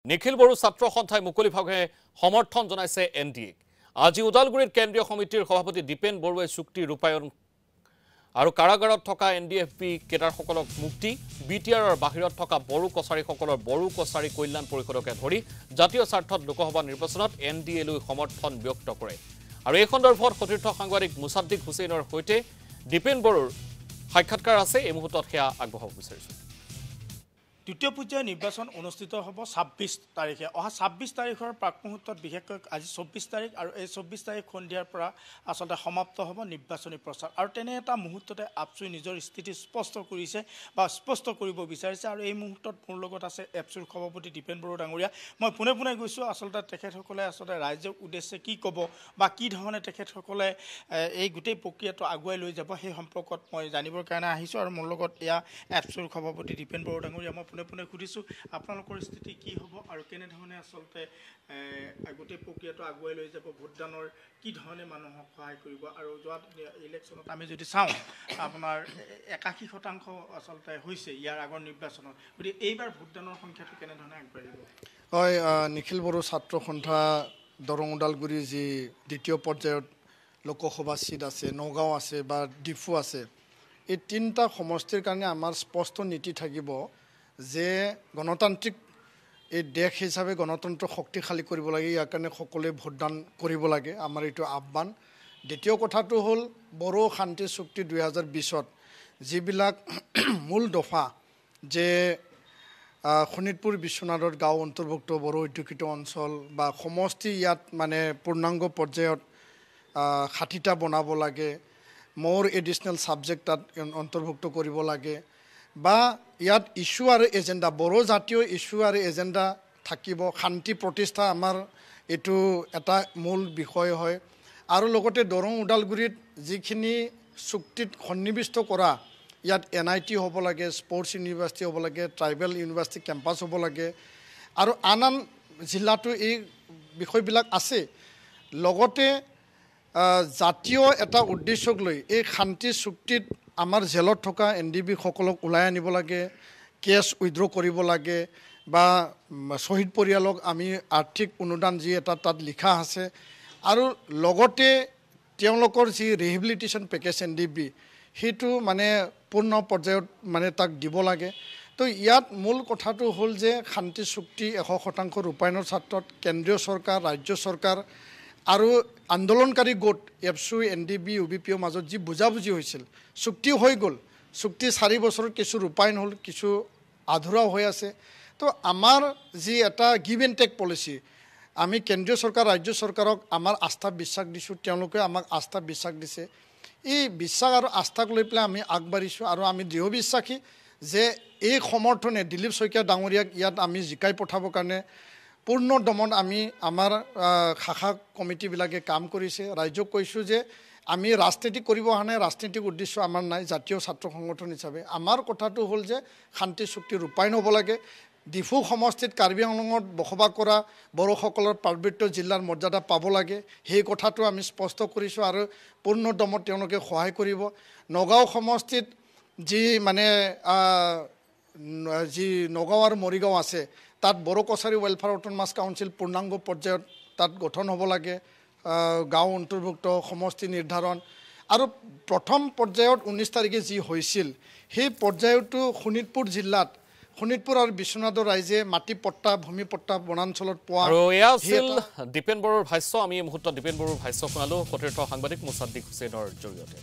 নিখিল বড়ো ছাত্ৰ সন্থাই মুকলিভাৱে সমৰ্থন জনাইছে এনডিএক। আজি ওদালগুৰিৰ কেন্দ্ৰীয় সমিতিৰ সভাপতি দীপেন বৰুৱাই চুক্তি ৰূপায়ণ আৰু কাৰাগাৰত থকা এনডিএফবি কেডাৰসকলক মুক্তি, বিটিআৰৰ বাহিৰত থকা বড়ো কছাৰীসকলৰ বড়ো কছাৰী কল্যাণ পৰিষদকে ধৰি জাতীয় স্বাৰ্থত লোকসভা নিৰ্বাচনত এনডিএলৈ সমৰ্থন ব্যক্ত কৰে। আৰু এই সন্দৰ্ভত সতীৰ্থ সাংবাদিক মুছাদ্দিক হুছেইনৰ সৈতে দীপেন বড়োৰ সাক্ষাৎকাৰ আছে। এই মুহূৰ্তত সেয়া আগবঢ়াব বিচাৰিছোঁ। দ্বিতীয় পৰ্যায়ৰ নিৰ্বাচন অনুষ্ঠিত হ'ব ২৬ তাৰিখে। অহা ২৬ তাৰিখৰ প্ৰাক মুহূৰ্তত বিশেষকৈ আজি ২৪ তাৰিখ আৰু এই ২৪ তাৰিখ সন্ধিয়াৰ পৰা আচলতে সমাপ্ত হ'ব নিৰ্বাচনী প্ৰচাৰ। আৰু তেনে এটা মুহূৰ্ততে আপচুই নিজৰ স্থিতি স্পষ্ট কৰিছে বা স্পষ্ট কৰিব বিচাৰিছে। আৰু এই মুহূৰ্তত মোৰ লগত আছে এপচুৰ সভাপতি দীপেন বড়ো ডাঙৰীয়া। মই পোনে পোনে গৈছোঁ আচলতে তেখেতসকলে আচলতে ৰাইজৰ উদ্দেশ্যে কি ক'ব বা কি ধৰণে তেখেতসকলে এই গোটেই প্ৰক্ৰিয়াটো আগুৱাই লৈ যাব সেই সম্পৰ্কত মই জানিবৰ কাৰণে আহিছোঁ। আৰু মোৰ লগত এয়া এপচুৰ সভাপতি দীপেন বড়ো ডাঙৰীয়া। মই পোনে সুধিছোঁ আপোনালোকৰ স্থিতি কি হ'ব আৰু কেনেধৰণে আচলতে গোটেই প্ৰক্ৰিয়াটো আগুৱাই লৈ যাব, ভোটদানৰ কি ধৰণে মানুহক সহায় কৰিব। আৰু যোৱা ইলেকশ্যনত আমি যদি চাওঁ আপোনাৰ ৮১% আচলতে হৈছে ইয়াৰ আগৰ নিৰ্বাচনত, গতিকে এইবাৰ ভোটদানৰ সংখ্যাটো কেনেধৰণে আগবাঢ়িব? হয়, নিখিল বড়ো ছাত্ৰ সন্থা দৰং ওদালগুৰি যি দ্বিতীয় পৰ্যায়ত লোকসভা চিট আছে, নগাঁও আছে বা ডিফু আছে, এই তিনিটা সমষ্টিৰ কাৰণে আমাৰ স্পষ্ট নীতি থাকিব যে গণতান্ত্ৰিক এই দেশ হিচাপে গণতন্ত্ৰ শক্তিশালী কৰিব লাগে। ইয়াৰ কাৰণে সকলোৱে ভোটদান কৰিব লাগে, আমাৰ এইটো আহ্বান। দ্বিতীয় কথাটো হ'ল বড়ো শান্তি চুক্তি ২০২০ত যিবিলাক মূল দফা যে শোণিতপুৰ বিশ্বনাথৰ গাঁও অন্তৰ্ভুক্ত বড়ো অধ্যুষিত অঞ্চল বা সমষ্টি ইয়াত মানে পূৰ্ণাংগ পৰ্যায়ত ৬০টা বনাব লাগে, মোৰ এডিশ্যনেল ছাবজেক্ট তাত অন্তৰ্ভুক্ত কৰিব লাগে, বা ইয়াত ইছ্যু আৰু এজেণ্ডা বড়ো জাতীয় ইছ্যু আৰু এজেণ্ডা থাকিব। শান্তি প্ৰতিষ্ঠা আমাৰ এইটো এটা মূল বিষয় হয়। আৰু লগতে দৰং ওদালগুৰিত যিখিনি চুক্তিত সন্নিৱিষ্ট কৰা, ইয়াত NIT হ'ব লাগে, স্পৰ্টছ ইউনিভাৰ্চিটি হ'ব লাগে, ট্ৰাইবেল ইউনিভাৰ্চিটি কেম্পাছ হ'ব লাগে, আৰু আন আন জিলাতো এই বিষয়বিলাক আছে। লগতে জাতীয় এটা উদ্দেশ্যক লৈ এই শান্তি চুক্তিত আমাৰ জেলত থকা NDB সকলক ওলাই আনিব লাগে, কেছ উইথড্ৰ কৰিব লাগে, বা শ্বহীদ পৰিয়ালক আমি আৰ্থিক অনুদান যি এটা তাত লিখা আছে, আৰু লগতে তেওঁলোকৰ যি ৰিহেবিলিটেশ্যন পেকেজ NDB সেইটো মানে পূৰ্ণ পৰ্যায়ত মানে তাক দিব লাগে। তো ইয়াত মূল কথাটো হ'ল যে শান্তি চুক্তি ১০০% ৰূপায়ণৰ ক্ষেত্ৰত কেন্দ্ৰীয় চৰকাৰ, ৰাজ্য চৰকাৰ আৰু আন্দোলনকাৰী গোট এপচু NDB UBPৰ মাজত যি বুজাবুজি হৈছিল, চুক্তি হৈ গ'ল, চুক্তি ৪ বছৰত কিছু ৰূপায়ণ হ'ল, কিছু আধৰুৱা হৈ আছে। তো আমাৰ যি এটা গিভ এণ্ড টেক পলিচি, আমি কেন্দ্ৰীয় চৰকাৰ, ৰাজ্য চৰকাৰক আমাৰ আস্থা বিশ্বাস দিছোঁ, তেওঁলোকে আমাক আস্থা বিশ্বাস দিছে। এই বিশ্বাস আৰু আস্থাক লৈ পেলাই আমি আগবাঢ়িছোঁ। আৰু আমি দৃঢ় বিশ্বাসী যে এই সমৰ্থনে দিলীপ শইকীয়া ডাঙৰীয়াক ইয়াত আমি জিকাই পঠাবৰ কাৰণে পূৰ্ণ দমত আমি আমাৰ শাখা কমিটিবিলাকে কাম কৰিছে। ৰাইজক কৈছোঁ যে আমি ৰাজনীতি কৰিব অহা নাই, ৰাজনৈতিক উদ্দেশ্য আমাৰ নাই। জাতীয় ছাত্ৰ সংগঠন হিচাপে আমাৰ কথাটো হ'ল যে শান্তি চুক্তি ৰূপায়ণ হ'ব লাগে। ডিফু সমষ্টিত কাৰ্বি আংলঙত বসবাস কৰা বড়োসকলৰ পাৰ্বত্য জিলাৰ মৰ্যাদা পাব লাগে, সেই কথাটো আমি স্পষ্ট কৰিছোঁ। আৰু পূৰ্ণ দমত তেওঁলোকে সহায় কৰিব। নগাঁও সমষ্টিত যি মানে যি নগাঁও আৰু মৰিগাঁও আছে, তাত Bodo Kachari welfare autonomous council পূৰ্ণাংগ পৰ্যায়ত তাত গঠন হ'ব লাগে, গাঁও অন্তৰ্ভুক্ত সমষ্টি নিৰ্ধাৰণ। আৰু প্ৰথম পৰ্যায়ত 19 তাৰিখে যি হৈছিল, সেই পৰ্যায়তো শোণিতপুৰ জিলাত শোণিতপুৰ আৰু বিশ্বনাথৰ ৰাইজে মাটি পট্টা, ভূমি পট্টা বনাঞ্চলত পোৱা। আৰু এয়া আছিল দীপেন বড়োৰ ভাষ্য। আমি এই মুহূৰ্তত দীপেন বড়োৰ ভাষ্য শুনালোঁ সতীৰ্থ সাংবাদিক মুছাদ্দিক হুছেইনৰ জৰিয়তে।